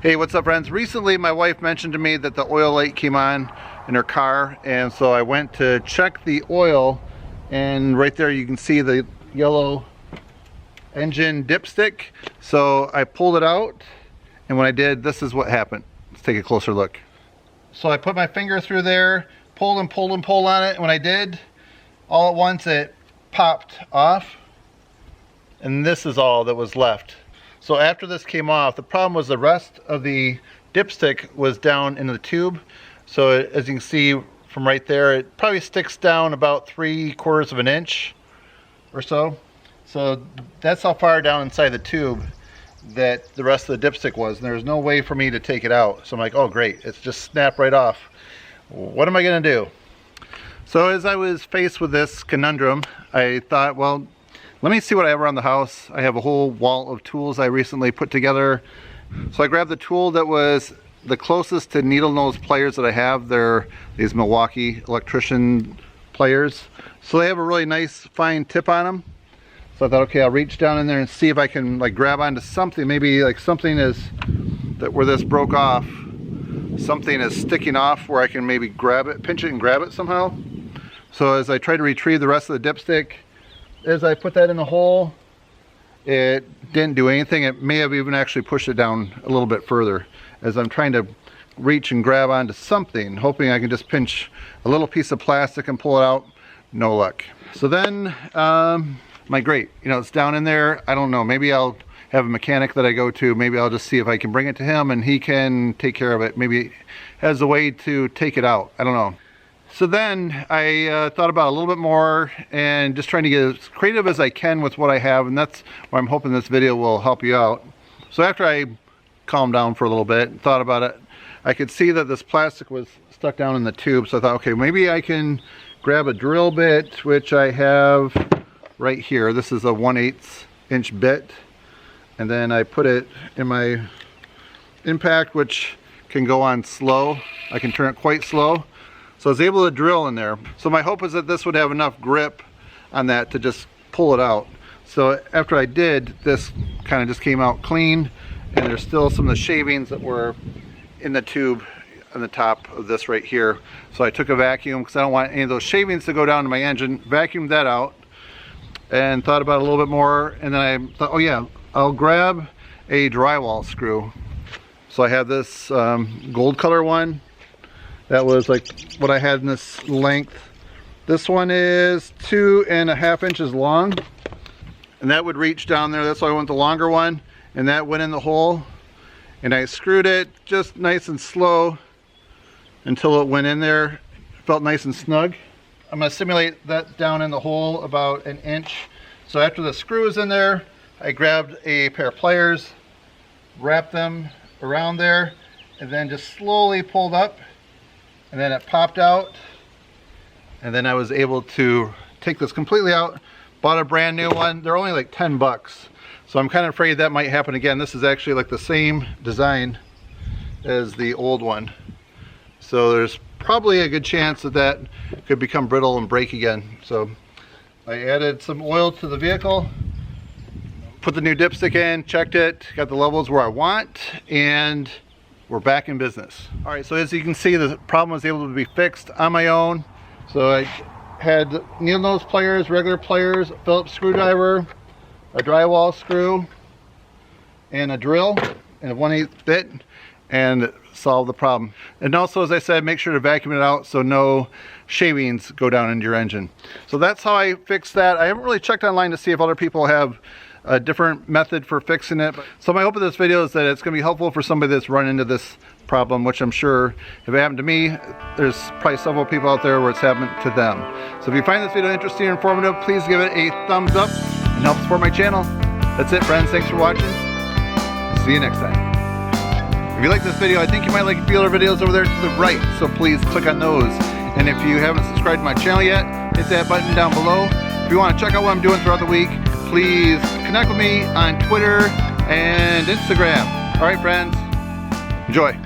Hey, what's up friends? Recently my wife mentioned to me that the oil light came on in her car, and so I went to check the oil, and right there you can see the yellow engine dipstick. So I pulled it out, and when I did, this is what happened. Let's take a closer look. So I put my finger through there, pulled and pulled and pulled on it, and when I did, all at once it popped off, and this is all that was left. So after this came off, the problem was the rest of the dipstick was down in the tube. So as you can see from right there, it probably sticks down about 3/4 of an inch or so. So that's how far down inside the tube that the rest of the dipstick was. And there was no way for me to take it out. So I'm like, oh great, it's just snapped right off. What am I gonna do? So as I was faced with this conundrum, I thought, well, let me see what I have around the house. I have a whole wall of tools I recently put together. So I grabbed the tool that was the closest to needle nose pliers that I have. They're these Milwaukee electrician pliers. So they have a really nice fine tip on them. So I thought, okay, I'll reach down in there and see if I can like grab onto something. Maybe like something is that where this broke off, something is sticking off where I can maybe grab it, pinch it and grab it somehow. So as I try to retrieve the rest of the dipstick, as I put that in the hole, it didn't do anything. It may have even actually pushed it down a little bit further. As I'm trying to reach and grab onto something, hoping I can just pinch a little piece of plastic and pull it out, no luck. So then, my grate, you know, it's down in there. I don't know, maybe I'll have a mechanic that I go to. Maybe I'll just see if I can bring it to him and he can take care of it. Maybe he has a way to take it out. I don't know. So then I thought about it a little bit more and just trying to get as creative as I can with what I have, and that's why I'm hoping this video will help you out. So after I calmed down for a little bit and thought about it, I could see that this plastic was stuck down in the tube. So I thought, okay, maybe I can grab a drill bit, which I have right here. This is a 1/8 inch bit, and then I put it in my impact, which can go on slow. I can turn it quite slow. So I was able to drill in there. So my hope is that this would have enough grip on that to just pull it out. So after I did, this kind of just came out clean, and there's still some of the shavings that were in the tube on the top of this right here. So I took a vacuum because I don't want any of those shavings to go down to my engine, vacuumed that out, and thought about it a little bit more, and then I thought, oh yeah, I'll grab a drywall screw. So I have this gold color one. That was like what I had in this length. This one is 2.5 inches long, and that would reach down there. That's why I went the longer one, and that went in the hole, and I screwed it just nice and slow until it went in there. It felt nice and snug. I'm going to simulate that down in the hole about 1 inch. So after the screw is in there, I grabbed a pair of pliers, wrapped them around there, and then just slowly pulled up. And then it popped out, and then I was able to take this completely out. Bought a brand new one. They're only like 10 bucks. So I'm kind of afraid that might happen again. This is actually like the same design as the old one. So there's probably a good chance that that could become brittle and break again. So I added some oil to the vehicle, put the new dipstick in, checked it, got the levels where I want, and we're back in business. All right, so as you can see, the problem was able to be fixed on my own. So I had needle nose pliers, regular pliers, a Phillips screwdriver, a drywall screw, and a drill, and a 1/8 bit, and solve the problem. And also, as I said, make sure to vacuum it out so no shavings go down into your engine. So that's how I fixed that. I haven't really checked online to see if other people have a different method for fixing it. So my hope of this video is that it's going to be helpful for somebody that's run into this problem, which I'm sure if it happened to me, there's probably several people out there where it's happened to them. So if you find this video interesting and informative, please give it a thumbs up and help support my channel. That's it, friends. Thanks for watching. See you next time. If you like this video, I think you might like a few other videos over there to the right, so please click on those. And if you haven't subscribed to my channel yet, hit that button down below. If you want to check out what I'm doing throughout the week, please connect with me on Twitter and Instagram. All right, friends, enjoy.